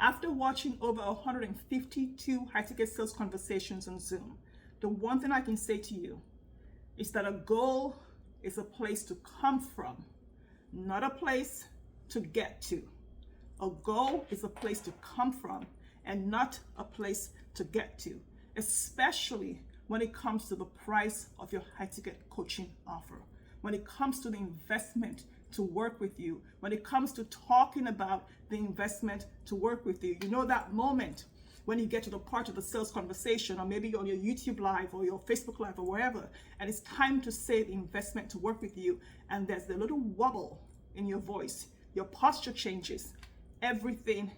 After watching over 152 high-ticket sales conversations on Zoom, the one thing I can say to you is that a goal is a place to come from, not a place to get to. A goal is a place to come from and not a place to get to, especially when it comes to the price of your high-ticket coaching offer, when it comes to the investment to work with you, when it comes to talking about the investment to work with you. You know that moment when you get to the part of the sales conversation, or maybe on your YouTube live or your Facebook live or wherever, and it's time to say the investment to work with you, and there's a little wobble in your voice, your posture changes, everything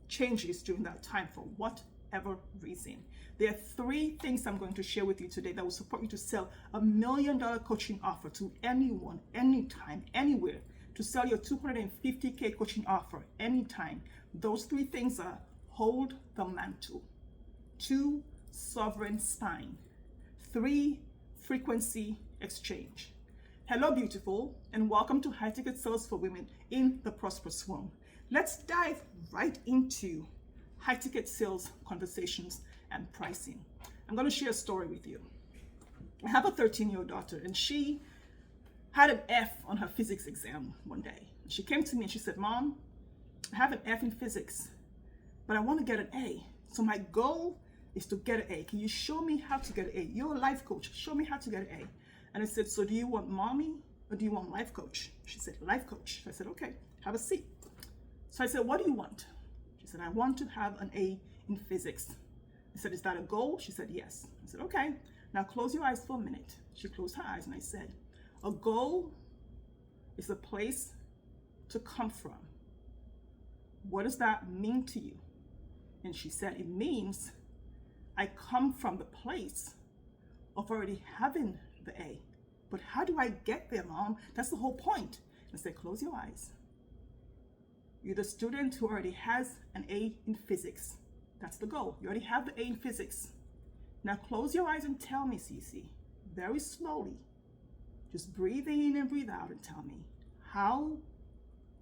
changes during that time for whatever reason. There are 3 things I'm going to share with you today that will support you to sell $1 million coaching offer to anyone, anytime, anywhere, to sell your 250K coaching offer anytime. Those 3 things are: hold the mantle, 2, sovereign spine, 3, frequency exchange. Hello, beautiful, and welcome to High Ticket Sales for Women in the Prosperous Womb. Let's dive right into high ticket sales conversations and pricing. I'm going to share a story with you. I have a 13-year-old daughter, and she had an F on her physics exam one day. She came to me and she said, "Mom, I have an F in physics, but I want to get an A. So my goal is to get an A. Can you show me how to get an A? You're a life coach. Show me how to get an A." And I said, "So do you want mommy or do you want life coach?" She said, "Life coach." I said, "Okay, have a seat." So I said, "What do you want?" She said, "I want to have an A in physics." I said, "Is that a goal?" She said, "Yes." I said, "Okay, now close your eyes for a minute." She closed her eyes and I said, "A goal is a place to come from. What does that mean to you?" And she said, "It means I come from the place of already having the A. But how do I get there, Mom? That's the whole point." I said, "Close your eyes. You're the student who already has an A in physics. That's the goal. You already have the A in physics. Now close your eyes and tell me, Cece, very slowly, just breathe in and breathe out, and tell me, how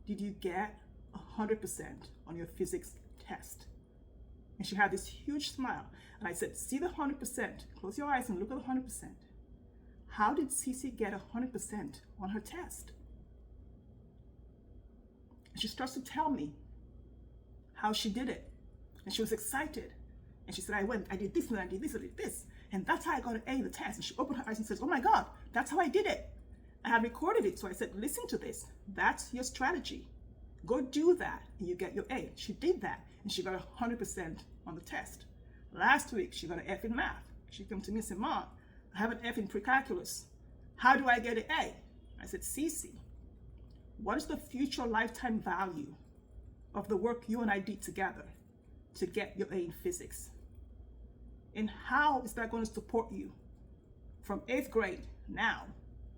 did you get 100% on your physics test?" And she had this huge smile. And I said, "See the 100%. Close your eyes and look at the 100%. How did Cece get 100% on her test?" And she starts to tell me how she did it. And she was excited. And she said, I did this and I did this and I did this. And that's how I got an A in the test." And she opened her eyes and says, "Oh my God, that's how I did it." I had recorded it. So I said, "Listen to this. That's your strategy. Go do that and you get your A." She did that and she got 100% on the test. Last week, she got an F in math. She came to me and said, "Mom, I have an F in pre-calculus. How do I get an A?" I said, "Cece, what is the future lifetime value of the work you and I did together to get your A in physics? And how is that going to support you from 8th grade now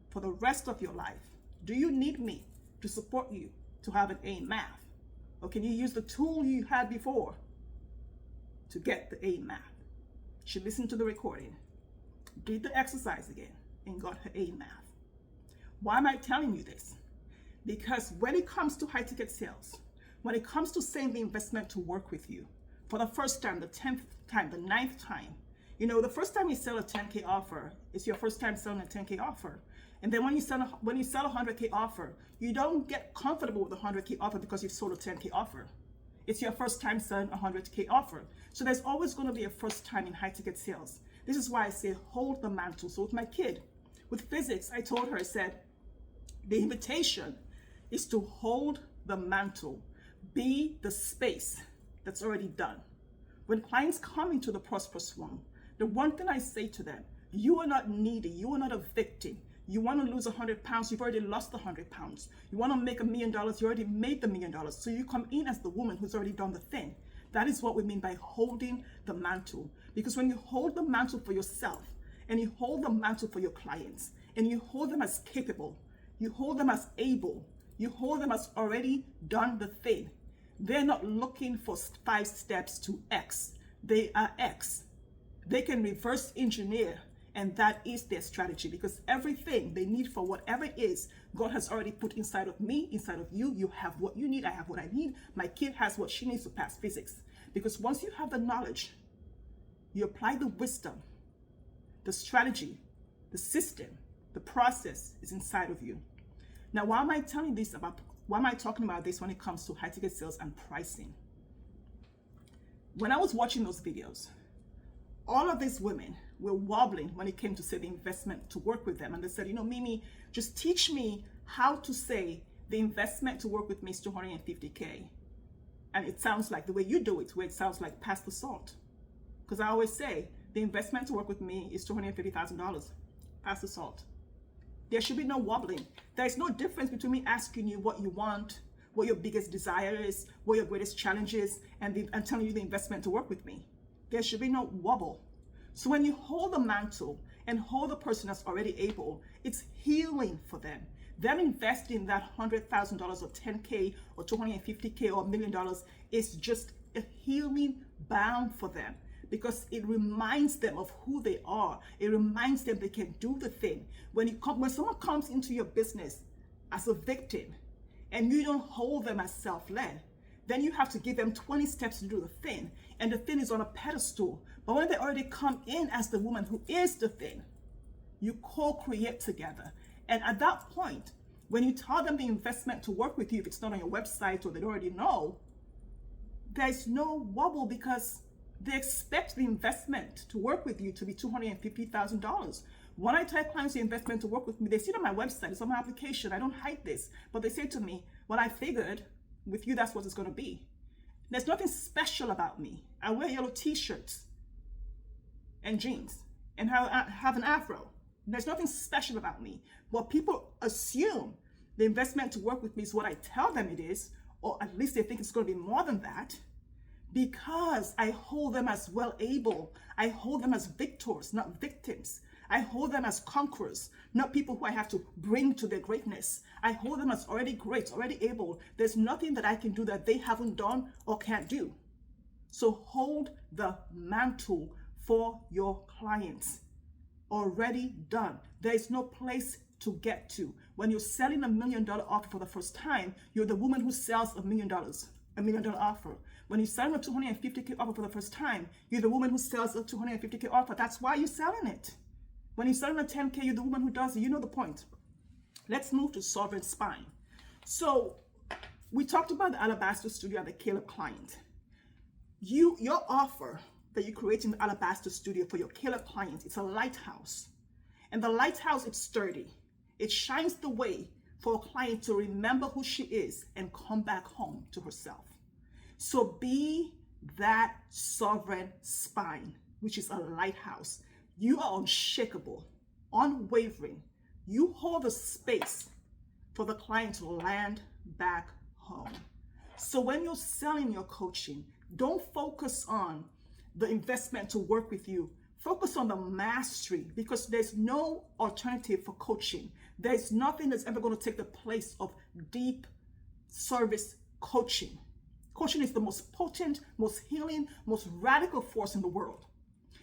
for the rest of your life? Do you need me to support you to have an A in math? Or can you use the tool you had before to get the A in math?" She listened to the recording, did the exercise again, and got her A in math. Why am I telling you this? Because when it comes to high ticket sales, when it comes to saying the investment to work with you for the first time, the 10th time, the 9th time, the first time you sell a 10K offer, it's your first time selling a 10K offer. And then when you sell a 100K offer, you don't get comfortable with the 100K offer because you've sold a 10K offer. It's your first time selling a 100K offer. So there's always going to be a first time in high ticket sales. This is why I say hold the mantle. So with my kid, with physics, I told her, I said, the invitation is to hold the mantle, be the space that's already done. When clients come into the Prosperous Womb, the one thing I say to them, you are not needy, you are not a victim. You want to lose 100 pounds, you've already lost 100 pounds. You want to make $1 million, you already made the $1 million. So you come in as the woman who's already done the thing. That is what we mean by holding the mantle. Because when you hold the mantle for yourself, and you hold the mantle for your clients, and you hold them as capable, you hold them as able, you hold them as already done the thing. They're not looking for 5 steps to X. They are X. They can reverse engineer, and that is their strategy, because everything they need for whatever it is God has already put inside of me, inside of you. You have what you need. I have what I need. My kid has what she needs to pass physics. Because once you have the knowledge, you apply the wisdom, the strategy, the system, the process is inside of you. Now, why am I talking about this when it comes to high ticket sales and pricing? When I was watching those videos, all of these women were wobbling when it came to say the investment to work with them. And they said, Mimi, just teach me how to say the investment to work with me is $250K. And it sounds like the way you do it, where it sounds like pass the salt. Because I always say the investment to work with me is $250,000. Pass the salt. There should be no wobbling. There is no difference between me asking you what you want, what your biggest desire is, what your greatest challenge is, and telling you the investment to work with me. There should be no wobble. So when you hold the mantle and hold the person that's already able, it's healing for them. Them investing that $100,000 or $10K or $250K or $1 million is just a healing balm for them, because it reminds them of who they are. It reminds them they can do the thing. When someone comes into your business as a victim and you don't hold them as self-led, then you have to give them 20 steps to do the thing. And the thing is on a pedestal. But when they already come in as the woman who is the thing, you co-create together. And at that point, when you tell them the investment to work with you, if it's not on your website or they already know, there's no wobble, because they expect the investment to work with you to be $250,000. When I tell clients the investment to work with me, they see it on my website, it's on my application, I don't hide this. But they say to me, well, I figured with you, that's what it's going to be. There's nothing special about me. I wear yellow t-shirts and jeans and have an afro. There's nothing special about me. But people assume the investment to work with me is what I tell them it is, or at least they think it's going to be more than that, because I hold them as well able. I hold them as victors, not victims. I hold them as conquerors, not people who I have to bring to their greatness. I hold them as already great, already able. There's nothing that I can do that they haven't done or can't do. So hold the mantle for your clients. Already done. There is no place to get to. When you're selling $1 million offer for the first time, you're the woman who sells $1 million offer. When you're selling a $250K offer for the first time, you're the woman who sells a $250K offer. That's why you're selling it. When you're selling a $10K, you're the woman who does it. You know the point. Let's move to Sovereign Spine. So we talked about the Alabaster Studio and the Caleb client. Your offer that you create in the Alabaster Studio for your Caleb client, it's a lighthouse. And the lighthouse, it's sturdy. It shines the way for a client to remember who she is and come back home to herself. So be that sovereign spine, which is a lighthouse. You are unshakable, unwavering. You hold the space for the client to land back home. So when you're selling your coaching, don't focus on the investment to work with you. Focus on the mastery, because there's no alternative for coaching. There's nothing that's ever going to take the place of deep service coaching. Coaching is the most potent, most healing, most radical force in the world.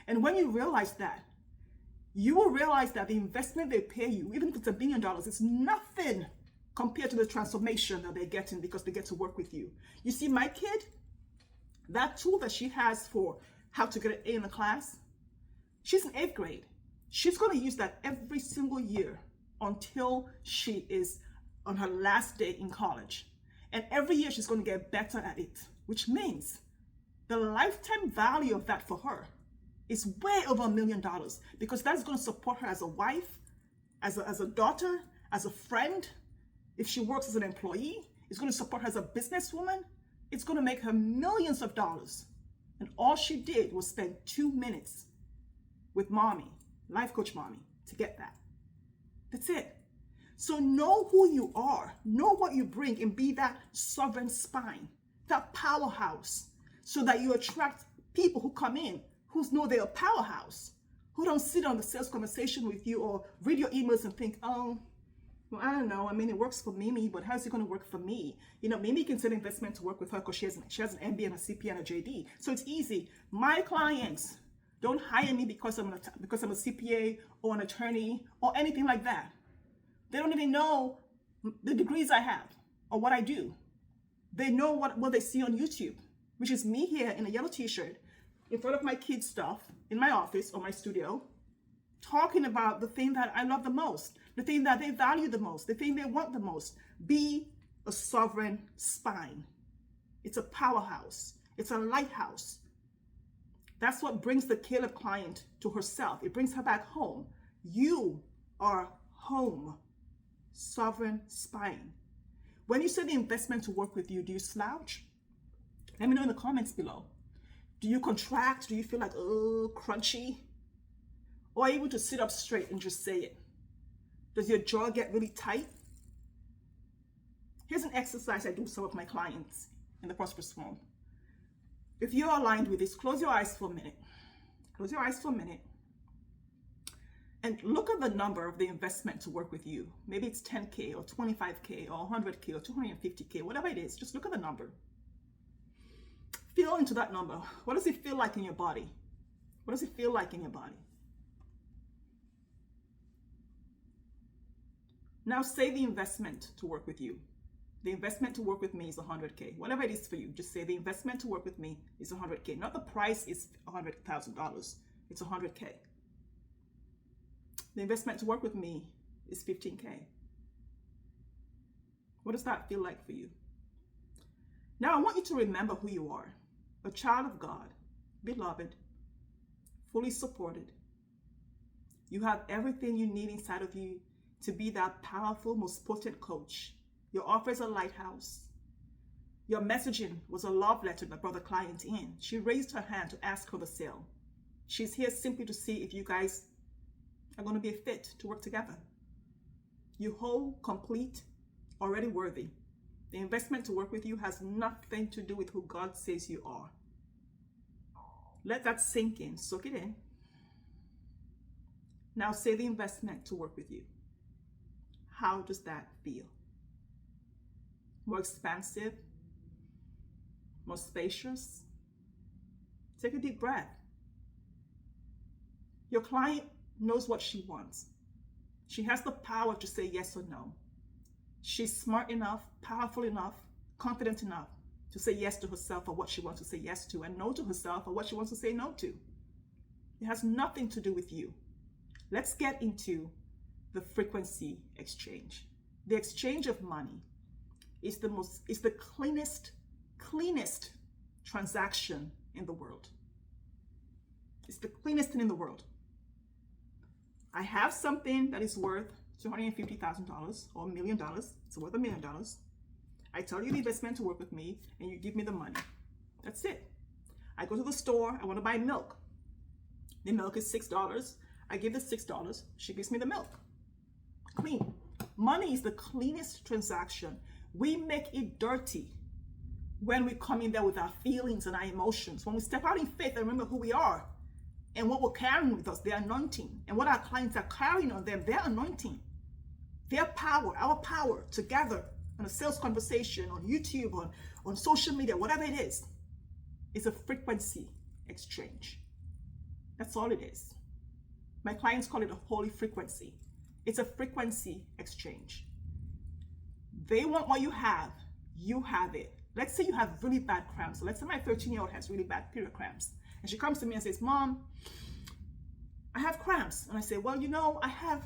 And when you realize that, you will realize that the investment they pay you, even if it's $1 billion, is nothing compared to the transformation that they're getting because they get to work with you. You see, my kid, that tool that she has for how to get an A in the class, she's in 8th grade. She's going to use that every single year until she is on her last day in college. And every year she's going to get better at it, which means the lifetime value of that for her is way over $1 million, because that's going to support her as a wife, as a daughter, as a friend. If she works as an employee, it's going to support her as a businesswoman. It's going to make her millions of dollars. And all she did was spend 2 minutes with mommy, life coach mommy, to get that. That's it. So know who you are, know what you bring, and be that sovereign spine, that powerhouse, so that you attract people who come in who know they're a powerhouse, who don't sit on the sales conversation with you or read your emails and think, oh, well, I don't know. I mean, it works for Mimi, but how's it going to work for me? You know, Mimi can set investment to work with her because she has an MBA and a CPA and a JD. So it's easy. My clients don't hire me because I'm a CPA or an attorney or anything like that. They don't even know the degrees I have or what I do. They know what they see on YouTube, which is me here in a yellow t-shirt in front of my kids' stuff in my office or my studio, talking about the thing that I love the most, the thing that they value the most, the thing they want the most. Be a sovereign spine. It's a powerhouse. It's a lighthouse. That's what brings the Caleb client to herself. It brings her back home. You are home. Sovereign spine. When you say the investment to work with you, do you slouch? Let me know in the comments below. Do you contract? Do you feel like, oh, crunchy? Or are you able to sit up straight and just say it? Does your jaw get really tight? Here's an exercise I do with some of my clients in the Prosperous Home. If you're aligned with this, close your eyes for a minute. Close your eyes for a minute. And look at the number of the investment to work with you. Maybe it's 10K or 25K or 100K or 250K, whatever it is. Just look at the number. Feel into that number. What does it feel like in your body? What does it feel like in your body? Now say the investment to work with you. The investment to work with me is 100K. Whatever it is for you, just say the investment to work with me is 100K. Not the price is $100,000. It's 100K. The investment to work with me is 15K. What does that feel like for you? Now I want you to remember who you are. A child of God, beloved, fully supported. You have everything you need inside of you to be that powerful, most potent coach. Your offer is a lighthouse. Your messaging was a love letter that brought the client in. She raised her hand to ask for the sale. She's here simply to see if you guys are going to be a fit to work together. You whole, complete, already worthy. The investment to work with you has nothing to do with who God says you are. Let that sink in, soak it in. Now say the investment to work with you. How does that feel? More expansive? More spacious? Take a deep breath. Your client knows what she wants. She has the power to say yes or no. She's smart enough, powerful enough, confident enough to say yes to herself for what she wants to say yes to and no to herself for what she wants to say no to. It has nothing to do with you. Let's get into the frequency exchange. The exchange of money is the cleanest transaction in the world. It's the cleanest thing in the world. I have something that is worth $250,000 or $1 million. It's worth $1 million. I tell you the investment to work with me and you give me the money. That's it. I go to the store, I want to buy milk. The milk is $6. I give the $6. She gives me the milk. Clean. Money is the cleanest transaction. We make it dirty when we come in there with our feelings and our emotions. When we step out in faith and remember who we are and what we're carrying with us, their anointing, and what our clients are carrying on them, their anointing, their power, our power together on a sales conversation, on YouTube, on social media, whatever it is a frequency exchange. That's all it is. My clients call it a holy frequency. It's a frequency exchange. They want what you have it. Let's say you have really bad cramps. So let's say my 13-year-old has really bad period cramps. And she comes to me and says, Mom, I have cramps. And I say, well, I have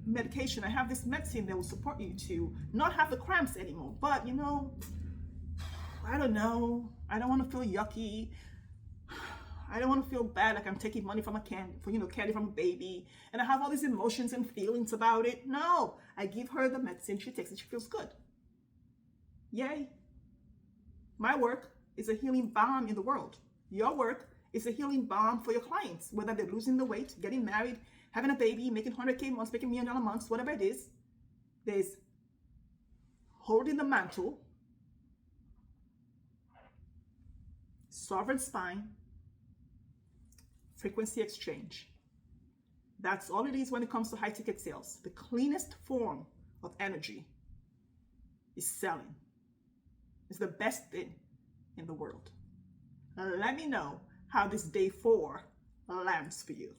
medication. I have this medicine that will support you to not have the cramps anymore. But, I don't know. I don't want to feel yucky. I don't want to feel bad like I'm taking money from candy from a baby. And I have all these emotions and feelings about it. No, I give her the medicine. She takes it. She feels good. Yay. My work is a healing balm in the world. Your work is a healing balm for your clients, whether they're losing the weight, getting married, having a baby, making 100K months, making $1 million months, whatever it is. There's holding the mantle, sovereign spine, frequency exchange. That's all it is when it comes to high ticket sales. The cleanest form of energy is selling. It's the best thing in the world. Let me know how this day 4 lands for you.